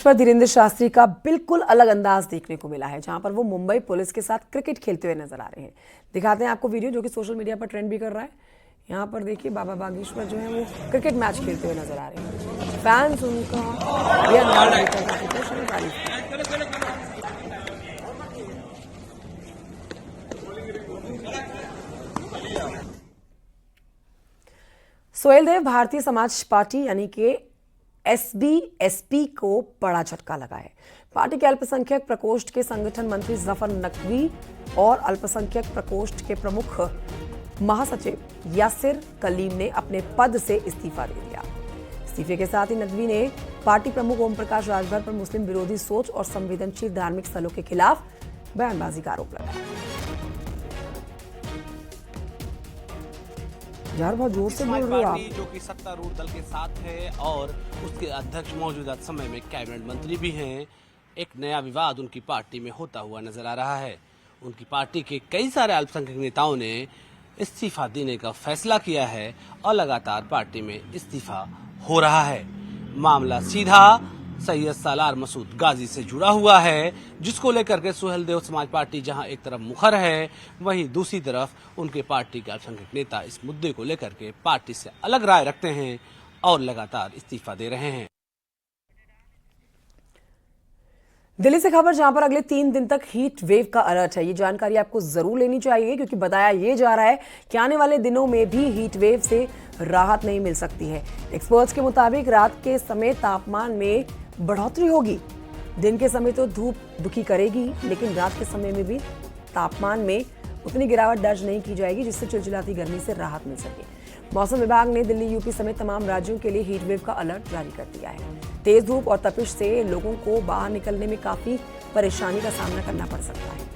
पर धीरेन्द्र शास्त्री का बिल्कुल अलग अंदाज देखने को मिला है, जहां पर वो मुंबई पुलिस के साथ क्रिकेट खेलते हुए नजर आ रहे हैं। दिखाते हैं आपको वीडियो जो कि सोशल मीडिया पर ट्रेंड भी कर रहा है। यहां पर देखिए बाबा बागेश्वर जो है वो क्रिकेट मैच खेलते हुए नजर आ रहे हैं। फैंस उनका सोहेल देव भारतीय समाज पार्टी यानी कि एसबीएसपी को बड़ा झटका लगा है। पार्टी के अल्पसंख्यक प्रकोष्ठ के संगठन मंत्री जफर नकवी और अल्पसंख्यक प्रकोष्ठ के प्रमुख महासचिव यासिर कलीम ने अपने पद से इस्तीफा दे दिया। इस्तीफे के साथ ही नकवी ने पार्टी प्रमुख ओम प्रकाश राजभर पर मुस्लिम विरोधी सोच और संवेदनशील धार्मिक स्थलों के खिलाफ बयानबाजी का आरोप लगाया। यार बहुत जोर से बोल रहे हो आप। जो कि सत्तारूढ़ दल के साथ है और उसके अध्यक्ष मौजूदा समय में कैबिनेट मंत्री भी हैं, एक नया विवाद उनकी पार्टी में होता हुआ नजर आ रहा है। उनकी पार्टी के कई सारे अल्पसंख्यक नेताओं ने इस्तीफा देने का फैसला किया है और लगातार पार्टी में इस्तीफा हो रहा है। मामला सीधा सैयद सालार मसूद गाजी से जुड़ा हुआ है, जिसको लेकर के सोहेल देव समाज पार्टी जहां एक तरफ मुखर है, वहीं दूसरी तरफ उनके पार्टी के अल्पसंख्यक नेता इस मुद्दे को लेकर के पार्टी से अलग राय रखते हैं और लगातार इस्तीफा दे रहे हैं। दिल्ली से खबर जहां पर अगले 3 दिन तक हीट वेव का अलर्ट है। ये जानकारी आपको जरूर लेनी चाहिए क्योंकि बताया ये जा रहा है कि आने वाले दिनों में भी हीट वेव से राहत नहीं मिल सकती है। एक्सपर्ट्स के मुताबिक रात के समय तापमान में बढ़ोतरी होगी। दिन के समय तो धूप दुखी करेगी, लेकिन रात के समय में भी तापमान में उतनी गिरावट दर्ज नहीं की जाएगी जिससे चिलचिलाती गर्मी से राहत मिल सके। मौसम विभाग ने दिल्ली, यूपी समेत तमाम राज्यों के लिए हीट वेव का अलर्ट जारी कर दिया है। तेज धूप और तपिश से लोगों को बाहर निकलने में काफी परेशानी का सामना करना पड़ सकता है।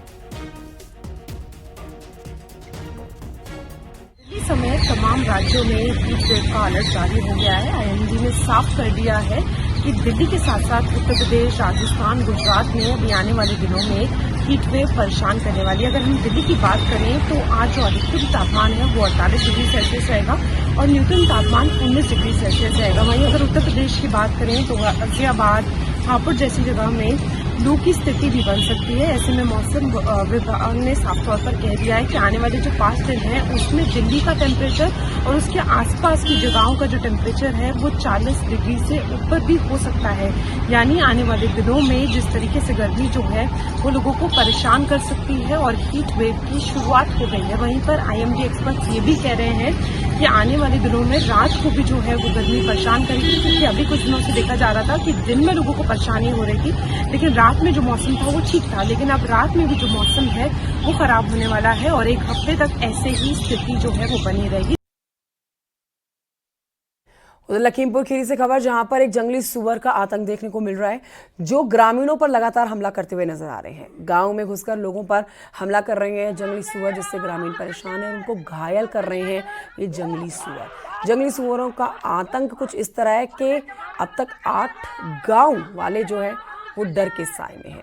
दिल्ली समेत तमाम राज्यों में हीट वेव का अलर्ट जारी हो गया है। आईएमडी ने साफ कर दिया है कि दिल्ली के साथ साथ उत्तर प्रदेश, राजस्थान, गुजरात में अभी आने वाले दिनों में हीट वेव परेशान करने वाली है। अगर हम दिल्ली की बात करें तो आज जो अधिकतम तापमान है वो 48 डिग्री सेल्सियस रहेगा और न्यूनतम तापमान 19 डिग्री सेल्सियस रहेगा। वहीं अगर उत्तर प्रदेश की बात करें तो गाजियाबाद, हापुड़ जैसी जगह में लू की स्थिति भी बन सकती है। ऐसे में मौसम विभाग ने साफ तौर पर कह दिया है कि आने वाले जो 5 दिन हैं उसमें दिल्ली का टेम्परेचर और उसके आसपास की जगहों का जो टेम्परेचर है वो 40 डिग्री से ऊपर भी हो सकता है। यानी आने वाले दिनों में जिस तरीके से गर्मी जो है वो लोगों को परेशान कर सकती है और हीट वेव की शुरुआत हो गई है। वहीं पर आईएमडी एक्सपर्ट ये भी कह रहे हैं कि आने वाले दिनों में रात को भी जो है वो गर्मी परेशान करेगी, क्योंकि अभी कुछ दिनों से देखा जा रहा था कि दिन में लोगों को परेशानी हो रही थी, लेकिन रात में जो मौसम था वो ठीक था। लेकिन अब रात में भी जो मौसम है वो खराब होने वाला है और 1 हफ्ते तक ऐसे ही स्थिति जो है वो बनी रहेगी। उधर लखीमपुर खीरी से खबर जहां पर एक जंगली सुअर का आतंक देखने को मिल रहा है, जो ग्रामीणों पर लगातार हमला करते हुए नजर आ रहे हैं। गांव में घुसकर लोगों पर हमला कर रहे हैं जंगली सुअर, जिससे ग्रामीण परेशान है और उनको घायल कर रहे हैं ये जंगली सुअरों का आतंक कुछ इस तरह है कि अब तक 8 गांव वाले जो है वो डर के साए में हैं।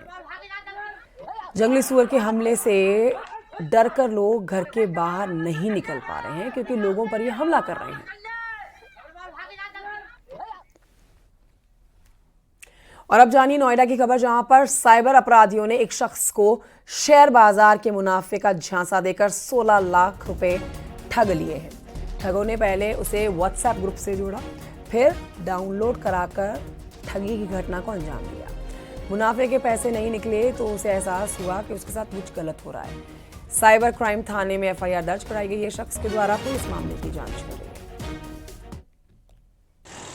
जंगली सुअर के हमले से डर कर लोग घर के बाहर नहीं निकल पा रहे हैं क्योंकि लोगों पर ये हमला कर रहे हैं। और अब जानिए नोएडा की खबर, जहां पर साइबर अपराधियों ने एक शख्स को शेयर बाजार के मुनाफे का झांसा देकर 16 लाख रुपए ठग लिए हैं। ठगों ने पहले उसे व्हाट्सएप ग्रुप से जोड़ा, फिर डाउनलोड कराकर ठगी की घटना को अंजाम दिया। मुनाफे के पैसे नहीं निकले तो उसे एहसास हुआ कि उसके साथ कुछ गलत हो रहा है। साइबर क्राइम थाने में एफआईआर दर्ज कराई गई है। शख्स के द्वारा पुलिस मामले की जांच कर रही है।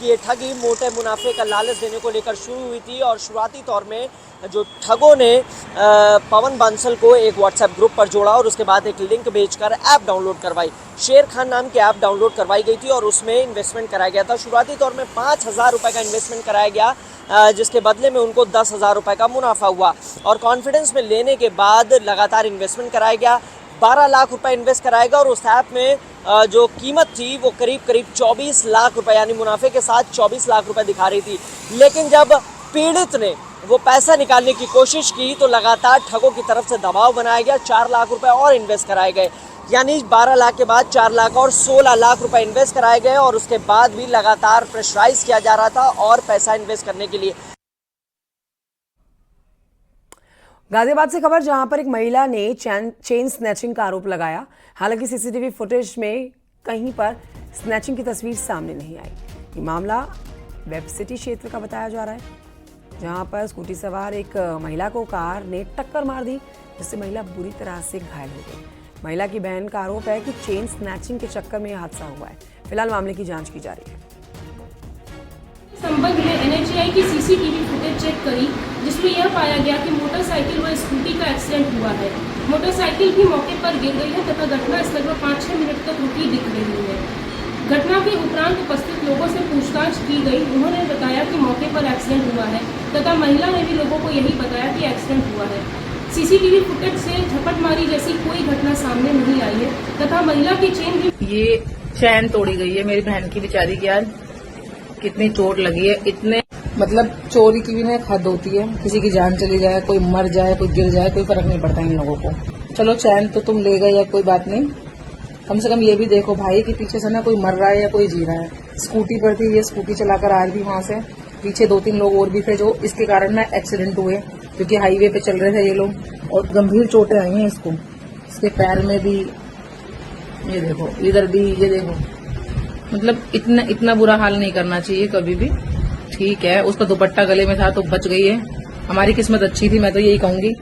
ये ठगी मोटे मुनाफे का लालच देने को लेकर शुरू हुई थी और शुरुआती तौर में जो ठगों ने पवन बांसल को एक व्हाट्सएप ग्रुप पर जोड़ा और उसके बाद एक लिंक भेजकर ऐप डाउनलोड करवाई। शेर खान नाम की ऐप डाउनलोड करवाई गई थी और उसमें इन्वेस्टमेंट कराया गया था। शुरुआती तौर में 5,000 रुपये का इन्वेस्टमेंट कराया गया, जिसके बदले में उनको 10,000 रुपये का मुनाफा हुआ और कॉन्फिडेंस में लेने के बाद लगातार इन्वेस्टमेंट कराया गया। 12 लाख रुपए इन्वेस्ट कराएगा और उस ऐप में जो कीमत थी वो करीब 24 लाख रुपए यानी मुनाफे के साथ 24 लाख रुपए दिखा रही थी। लेकिन जब पीड़ित ने वो पैसा निकालने की कोशिश की तो लगातार ठगों की तरफ से दबाव बनाया गया। 4 लाख रुपए और इन्वेस्ट कराए गए, यानी 12 लाख के बाद 4 लाख और 16 लाख रुपए इन्वेस्ट कराए गए और उसके बाद भी लगातार प्रेशराइज किया जा रहा था और पैसा इन्वेस्ट करने के लिए। गाजियाबाद से खबर जहां पर एक महिला ने चेन स्नैचिंग का आरोप लगाया। हालांकि सीसीटीवी फुटेज में कहीं पर स्नैचिंग की तस्वीर सामने नहीं आई। ये मामला वेब सिटी क्षेत्र का बताया जा रहा है, जहां पर स्कूटी सवार एक महिला को कार ने टक्कर मार दी, जिससे महिला बुरी तरह से घायल हो गई। महिला की बहन का आरोप है कि चेन स्नैचिंग के चक्कर में यह हादसा हुआ है। फिलहाल मामले की जांच की जा रही है। संबंध में एनएचएआई की सीसीटीवी फुटेज चेक करी, जिसमें यह पाया गया कि मोटरसाइकिल व स्कूटी का एक्सीडेंट हुआ है। मोटरसाइकिल भी मौके पर गिर गई है तथा घटना स्थल पर 5-6 मिनट तक रुकी दिख रही है। घटना के उपरांत उपस्थित लोगों से पूछताछ की गई। उन्होंने बताया कि मौके पर एक्सीडेंट हुआ है तथा महिला ने भी लोगों को यही बताया कि एक्सीडेंट हुआ है। सीसीटीवी फुटेज से झपटमारी जैसी कोई घटना सामने नहीं आई है तथा महिला की चेन भी ये चैन तोड़ी गई है मेरी बहन की बेचारी की। आज कितनी चोट लगी है, इतने मतलब चोरी की भी ना हद होती है। किसी की जान चली जाए, कोई मर जाए, कोई गिर जाए, कोई फर्क नहीं पड़ता इन लोगों को। चलो चैन तो तुम ले गए या कोई बात नहीं, कम से कम ये भी देखो भाई कि पीछे से ना कोई मर रहा है या कोई जी रहा है। स्कूटी पर थी, ये स्कूटी चलाकर आ रही थी वहां से, पीछे 2-3 लोग और भी थे जो इसके कारण ना एक्सीडेंट हुए, क्योंकि हाईवे पे चल रहे थे ये लोग। और गंभीर चोटें आई हैं इसको, इसके पैर में भी, ये देखो इधर भी, ये देखो। मतलब इतना बुरा हाल नहीं करना चाहिए कभी भी। ठीक है, उसका दुपट्टा गले में था तो बच गई है, हमारी किस्मत अच्छी थी, मैं तो यही कहूंगी।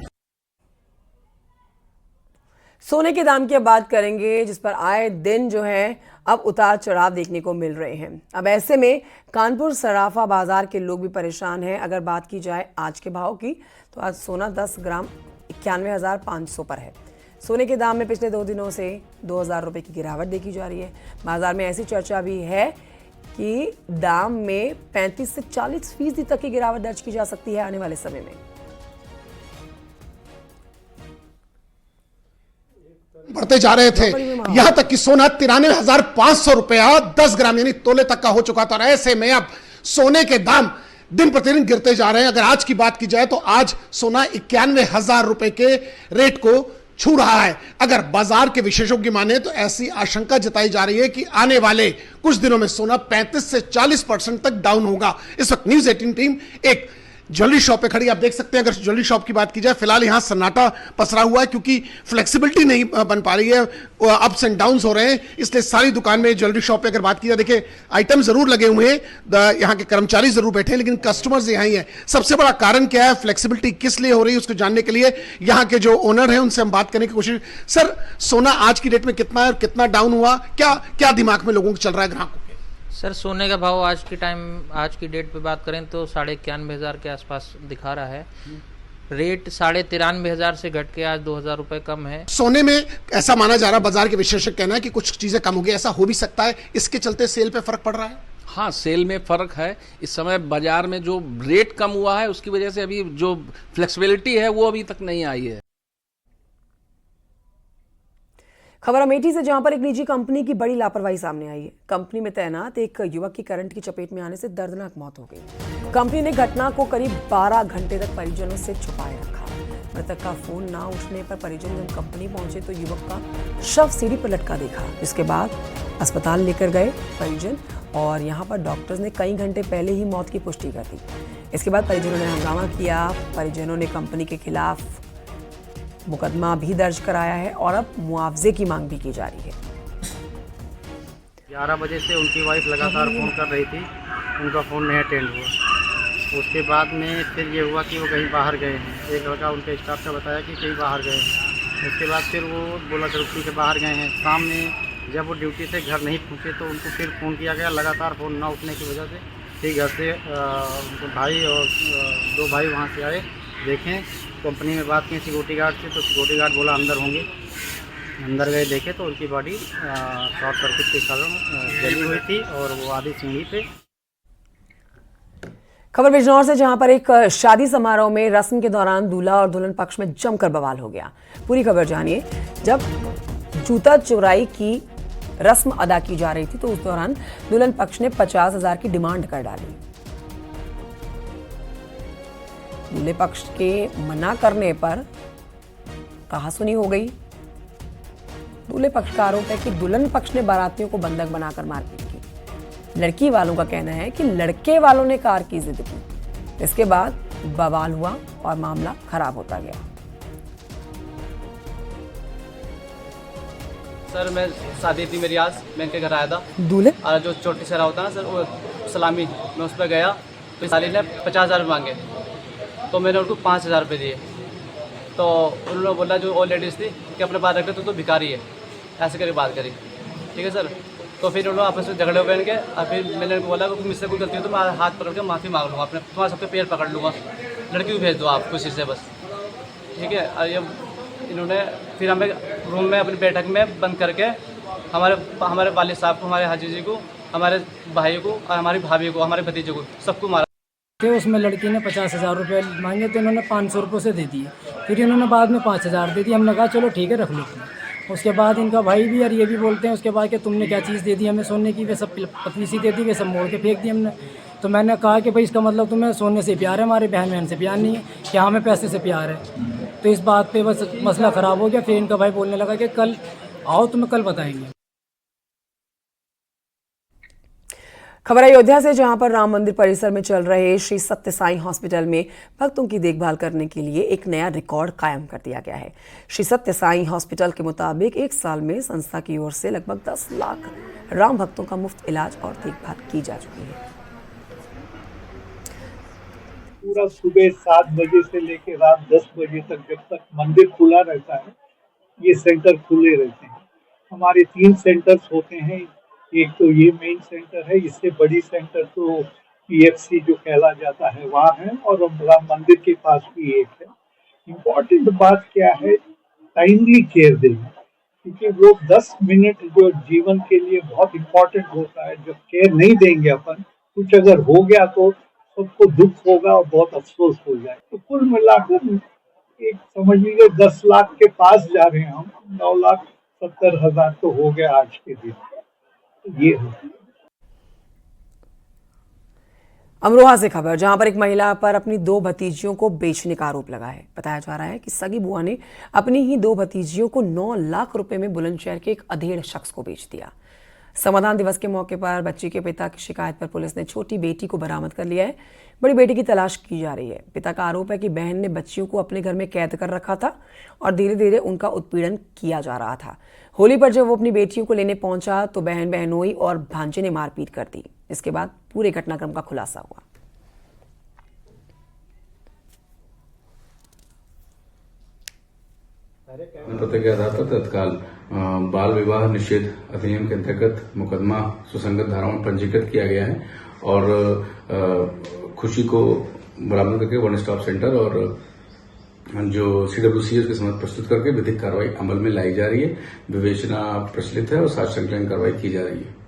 सोने के दाम की अब बात करेंगे, जिस पर आए दिन जो है अब उतार चढ़ाव देखने को मिल रहे हैं। अब ऐसे में कानपुर सराफा बाजार के लोग भी परेशान हैं। अगर बात की जाए आज के भाव की, तो आज सोना 10 ग्राम 91,500 पर है। सोने के दाम में पिछले 2 दिनों से 2,000 रुपये की गिरावट देखी जा रही है। बाजार में ऐसी चर्चा भी है कि दाम में 35 से 40% तक की गिरावट दर्ज की जा सकती है आने वाले समय में। बढ़ते जा रहे थे, यहां तक कि सोना 93,500 रुपया 10 ग्राम यानी तोले तक का हो चुका था। ऐसे में अब सोने के दाम दिन प्रतिदिन गिरते जा रहे हैं। अगर आज की बात की जाए तो आज सोना 91,000 रुपए के रेट को छू रहा है। अगर बाजार के विशेषज्ञ माने तो ऐसी आशंका जताई जा रही है कि आने वाले कुछ दिनों में सोना 35 से 40% तक डाउन होगा। इस वक्त न्यूज़ 18 टीम एक ज्वेलरी शॉप पे खड़ी, आप देख सकते हैं। अगर ज्वेलरी शॉप की बात की जाए, फिलहाल यहां सन्नाटा पसरा हुआ है क्योंकि फ्लेक्सिबिलिटी नहीं बन पा रही है, अप्स एंड डाउन्स हो रहे हैं, इसलिए सारी दुकान में ज्वेलरी शॉप पे अगर बात की जाए, देखिए आइटम जरूर लगे हुए हैं, यहाँ के कर्मचारी जरूर बैठे हैं, लेकिन कस्टमर्स यहाँ ही है। सबसे बड़ा कारण क्या है, फ्लेक्सिबिलिटी किस लिए हो रही है, उसको जानने के लिए यहाँ के जो ओनर है उनसे हम बात करने की कोशिश। सर, सोना आज की डेट में कितना है और कितना डाउन हुआ, क्या दिमाग में लोगों को चल रहा है, ग्राहकों? सर, सोने का भाव आज की डेट पे बात करें तो 91,500 के आसपास दिखा रहा है। रेट 93,500 से घट के आज 2,000 रुपए कम है। सोने में ऐसा माना जा रहा है, बाजार के विशेषज्ञ कहना है कि कुछ चीजें कम हो गई, ऐसा हो भी सकता है, इसके चलते सेल पे फर्क पड़ रहा है। हाँ, सेल में फर्क है। इस समय बाजार में जो रेट कम हुआ है उसकी वजह से अभी जो फ्लेक्सिबिलिटी है वो अभी तक नहीं आई है। खबर अमेठी से, जहां पर एक निजी कंपनी की बड़ी लापरवाही सामने आई है। कंपनी में तैनात एक युवक की करंट की चपेट में आने से दर्दनाक मौत हो गई। कंपनी ने घटना को करीब 12 घंटे तक परिजनों से छुपाए रखा। मृतक का फोन ना उठने पर परिजन जब कंपनी पहुंचे तो युवक का शव सीढ़ी पर लटका देखा, जिसके बाद अस्पताल लेकर गए परिजन और यहां पर डॉक्टर्स ने कई घंटे पहले ही मौत की पुष्टि कर दी। इसके बाद परिजनों ने हंगामा किया। परिजनों ने कंपनी के खिलाफ मुकदमा भी दर्ज कराया है और अब मुआवजे की मांग भी की जा रही है। 11 बजे से उनकी वाइफ लगातार फ़ोन कर रही थी, उनका फ़ोन नहीं अटेंड हुआ। उसके बाद में फिर ये हुआ कि वो कहीं बाहर गए हैं। एक लड़का उनके स्टाफ का बताया कि कहीं बाहर गए हैं। उसके बाद फिर वो बोला ड्यूटी से बाहर गए हैं। शाम में जब वो ड्यूटी से घर नहीं पहुँचे तो उनको फिर फ़ोन किया गया। लगातार फ़ोन ना उठने की वजह से फिर घर से उनको भाई और 2 भाई वहाँ से आए, देखें कंपनी में बात की सिक्योरिटी गार्ड से, तो सिक्योरिटी गार्ड बोला अंदर होंगे। अंदर गए, देखे तो उनकी बॉडी शॉर्ट सर्किट के कारण जली हुई थी और वो आधी सीढ़ी पे। खबर बिजनौर से, जहां पर एक शादी समारोह में रस्म के दौरान दूल्हा और दुल्हन पक्ष में जमकर बवाल हो गया। पूरी खबर जानिए। जब जूता चुराई की रस्म अदा की जा रही थी तो उस दौरान दुल्हन पक्ष ने 50,000 की डिमांड कर डाली। दूल्हे पक्ष के मना करने पर कहासुनी हो गई। दूल्हे पक्ष का आरोप है कि दुल्हन पक्ष ने बारातियों को बंधक बनाकर मारपीट की। लड़की वालों का कहना है कि लड़के वालों ने कार की जिद की। इसके बाद बवाल हुआ और मामला खराब होता गया। सर मैं शादी थी मेरी आज, मैं इनके घर आया था। दूल्हे और जो चोटी सरा होता है ना सर, वो सलामी, मैं उस पर गया तो साली ने 50,000 रुपये मांगे, तो मैंने उनको 5,000 रुपये दिए। तो उन्होंने बोला जो और लेडीज़ थी कि अपने बात रख ले, तो भिखारी है, ऐसे करके बात करी। ठीक है सर। तो फिर उन्होंने आपस में झगड़े हुए इनके, और फिर मैंने उनको बोला कि मुझसे कोई गलती हो तो मैं हाथ पकड़ के माफ़ी मांग लूँगा, अपने तुम्हारे सबके पैर पकड़ लूँगा, लड़की को भेज दो आप खुशी से बस। ठीक है। और ये इन्होंने फिर हमें रूम में अपनी बैठक में बंद करके हमारे वालिद साहब को, हमारे हाजी जी को, हमारे भाई को और हमारी भाभी को, हमारे भतीजे को, सबको मारा। उसमें लड़की ने 50,000 रुपये मांगे तो इन्होंने 500 रुपये से दे दिए। फिर इन्होंने बाद में 5,000 दे दिए। हमने कहा चलो ठीक है रख लो। उसके बाद इनका भाई भी और ये भी बोलते हैं उसके बाद कि तुमने क्या चीज़ दे दी हमें सोने की, वे सब पतली सी दे दी, वे सब मोड़ के फेंक दी हमने। तो मैंने कहा कि भाई इसका मतलब तुम्हें सोने से प्यार है, हमारे बहन बहन से प्यार नहीं है, क्या हमें पैसे से प्यार है। तो इस बात पे बस मसला ख़राब हो गया। फिर इनका भाई बोलने लगा कि कल आओ तुम्हें कल बताएंगे। खबर अयोध्या से, जहां पर राम मंदिर परिसर में चल रहे श्री सत्य साई हॉस्पिटल में भक्तों की देखभाल करने के लिए एक नया रिकॉर्ड कायम कर दिया गया है। श्री सत्य साई हॉस्पिटल के मुताबिक 1 साल में संस्था की ओर से लगभग 10 लाख राम भक्तों का मुफ्त इलाज और देखभाल की जा चुकी है। पूरा सुबह 7 बजे से लेकर रात 10 बजे तक, जब तक मंदिर खुला रहता है, ये सेंटर खुले रहते हैं। हमारे 3 सेंटर्स होते हैं। एक तो ये मेन सेंटर है, इससे बड़ी सेंटर तो PFC जो कहला जाता है वहाँ है, और राम मंदिर के पास भी एक है। इम्पोर्टेंट बात क्या है, टाइमली केयर देना, क्योंकि वो 10 मिनट जो जीवन के लिए बहुत इम्पोर्टेंट होता है, जब केयर नहीं देंगे अपन, कुछ अगर हो गया तो सबको दुख होगा और बहुत अफसोस हो जाए। तो कुल मिलाकर एक समझ लीजिए 10 लाख के पास जा रहे हैं हम, 9,70,000 तो हो गया आज के दिन। ये अमरोहा से खबर, जहां पर एक महिला पर अपनी 2 भतीजियों को बेचने का आरोप लगा है। बताया जा रहा है कि सगी बुआ ने अपनी ही 2 भतीजियों को 9 लाख रुपए में बुलंदशहर के एक अधेड़ शख्स को बेच दिया। समाधान दिवस के मौके पर बच्ची के पिता की शिकायत पर पुलिस ने छोटी बेटी को बरामद कर लिया है। बड़ी बेटी की तलाश की जा रही है। पिता का आरोप है कि बहन ने बच्चियों को अपने घर में कैद कर रखा था और धीरे धीरे उनका उत्पीड़न किया जा रहा था। होली पर जब वो अपनी बेटियों को लेने पहुंचा तो बहन बहनोई और भांजे ने मारपीट कर दी। इसके बाद पूरे घटनाक्रम का खुलासा हुआ। पता के आधार पर तत्काल बाल विवाह निषेध अधिनियम के अंतर्गत मुकदमा सुसंगत धाराओं में पंजीकृत किया गया है और खुशी को बरामद करके वन स्टॉप सेंटर और जो CWCS के समक्ष प्रस्तुत करके विधिक कार्रवाई अमल में लाई जा रही है। विवेचना प्रचलित है और साक्ष्य संकलन कार्रवाई की जा रही है।